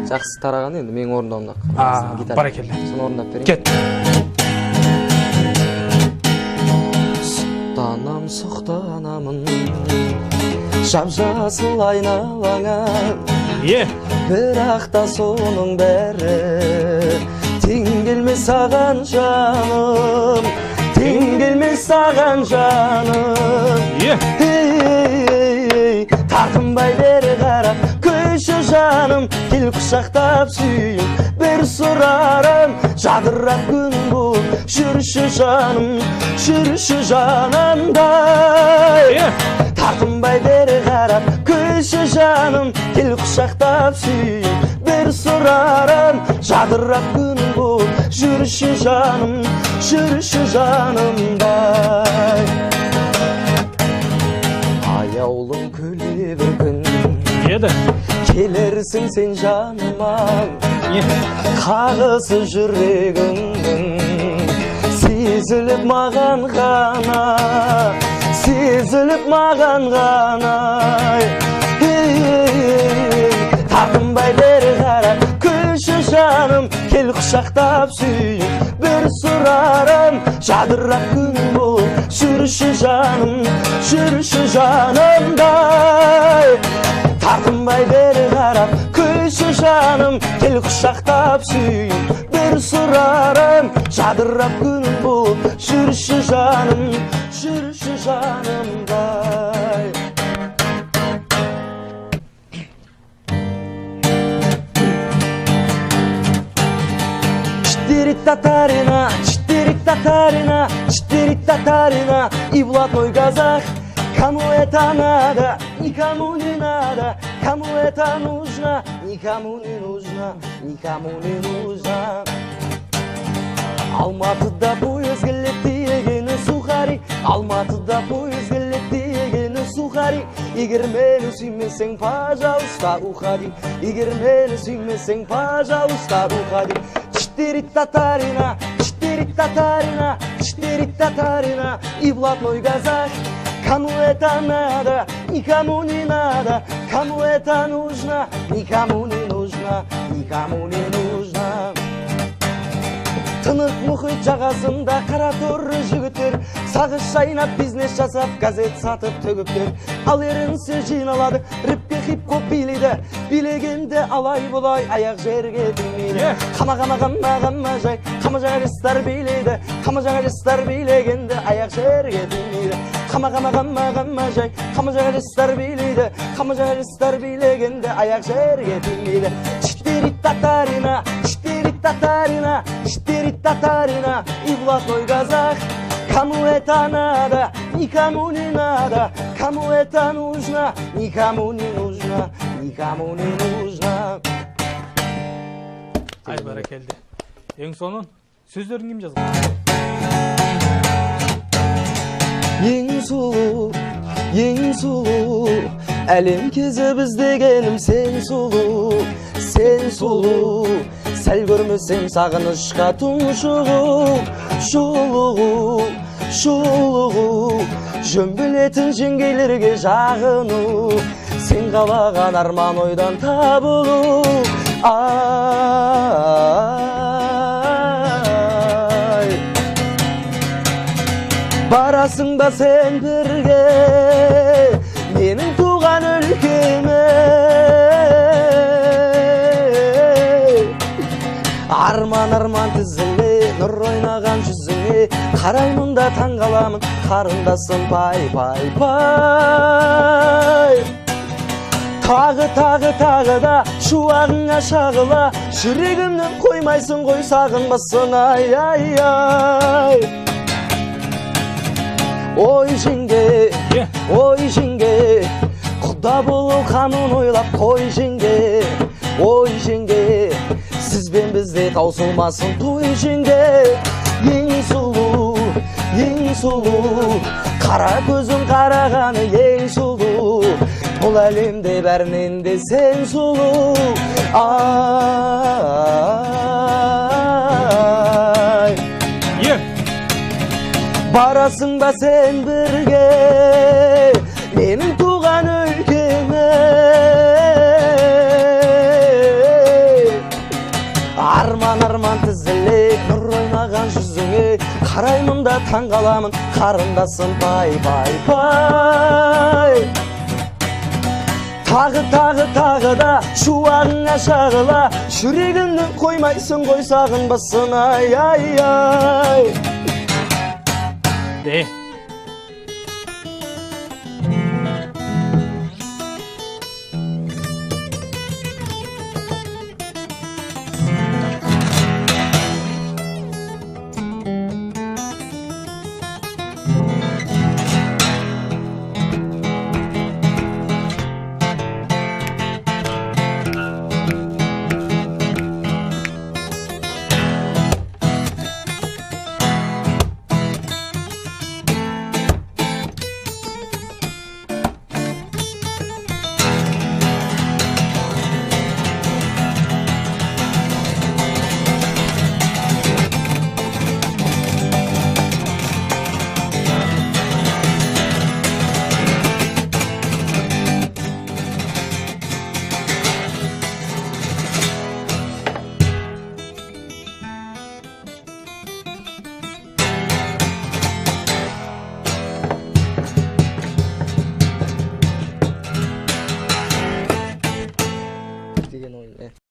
Жақсы тараған енді менің орындауымда. Барекелді. Соны орындап берейін. Кет. Сұқтанамын, жап-жасыл айналаңа. Бірақ та соның бәрі тең келмес саған жаным, тең келмес саған жаным. Тартынбай бері қарап көші жаным, кел құшақтап сүйін бір сұрарым. Жадырап күн бұл жүрші жаным, жүрші жанымдай. Тартынбай бері қарап көші жаным, кел құшақтап сүйін бір сұрарым. Жадырап күн бұл жүрші жаным, жүрші жанымдай. Аяулым күле бір күн, келерсің сен жаныма. Қағысы жүрегіңнің сезіліп маған ғана, сезіліп маған ғана. Тартынбай бері қарап көші жаным, кел құшақтап сүйін бір сұрарым. Жадырап күн бұл жүрші жаным, жүрші жанымдай. Тартынбай бері қарап көші жаным, кел құшақтап сүйін бір сұрарым. Жадырап күн бұл жүрші жаным, жүрші жанымдай. Четыре-татарина, четыре-татарина, четыре-татарина, и блатной казах. Кому это надо, никому не надо, кому это нужно, никому не нужно, никому не нужно. Алматыда поезд келет дегені сухари, Алматыда поезд келет дегені сухари. Егер мені сүймесең, пожалуйста, уходи. Егер мені сүймесең, пожалуйста, уходи. Четыре-татарина, четыре-татарина, четыре-татарина, и блатной казах. Кому это надо, никому не надо, кому это нужно, никому не нужно, никому не нужно. Тынық мұхит жағасында қара торы жігіттер сағыз шайнап бизнес жасап газет сатып төгіптер. Ал ерінсе жиналады, рэпке хип-хоп билейді, билегенде алай бұлай аяқ жерге тимейді. Қама жай, қама жаңа жастар билейді, қама жаңа жастар билегенде аяқ жерге тимейді. Қама жай, қама жаңа жастар билейді, қама жаңа жастар билегенде аяқ жерге тимейді. Четыре-татарина, четыре-татарина, четыре-татарина, и блатной казах. Кому это надо, никому не надо, кому это нужно, никому не нужно, никому не нужно. Ай, барекелді. Ең сонын, сөздерін кім жазған? Ең сұлу, әлем кезі біз дегенім сен сұлу, сен сұлу. Сәл көрмесем сағынышқа тұншығу, шұлығу. Жөн білетін жеңгейлерге жағыну, сен қалаған арман ойдан табылу. Ай, барасың ба сен бірге менің туған өлкеме. Арман тізіле, нұр ойнаған жүзіңе, қараймын да таң қаламын, қарындасым пай. Тағы да шуағыңа шағыла, жүрегімнен қоймайсың ғой сағынбасын, ай. Ой жеңге, құда болу қамын ойлап, қой жеңге, ой жеңге. Сізбен бізде таусылмасын той жеңге. Ең сұлу, қара көзің қарағаны ең сұлу. Бұл әлемде бәрінен де сен сұлу. Ай, барасың ба сен бірге менің туған өлкеме. қараймын да таң қаламын, қарындасым пай пай пай. Тағы да шуағыңа шағыла, жүрегімді қоймайсың ғой сағынбасын ай ай ай. Де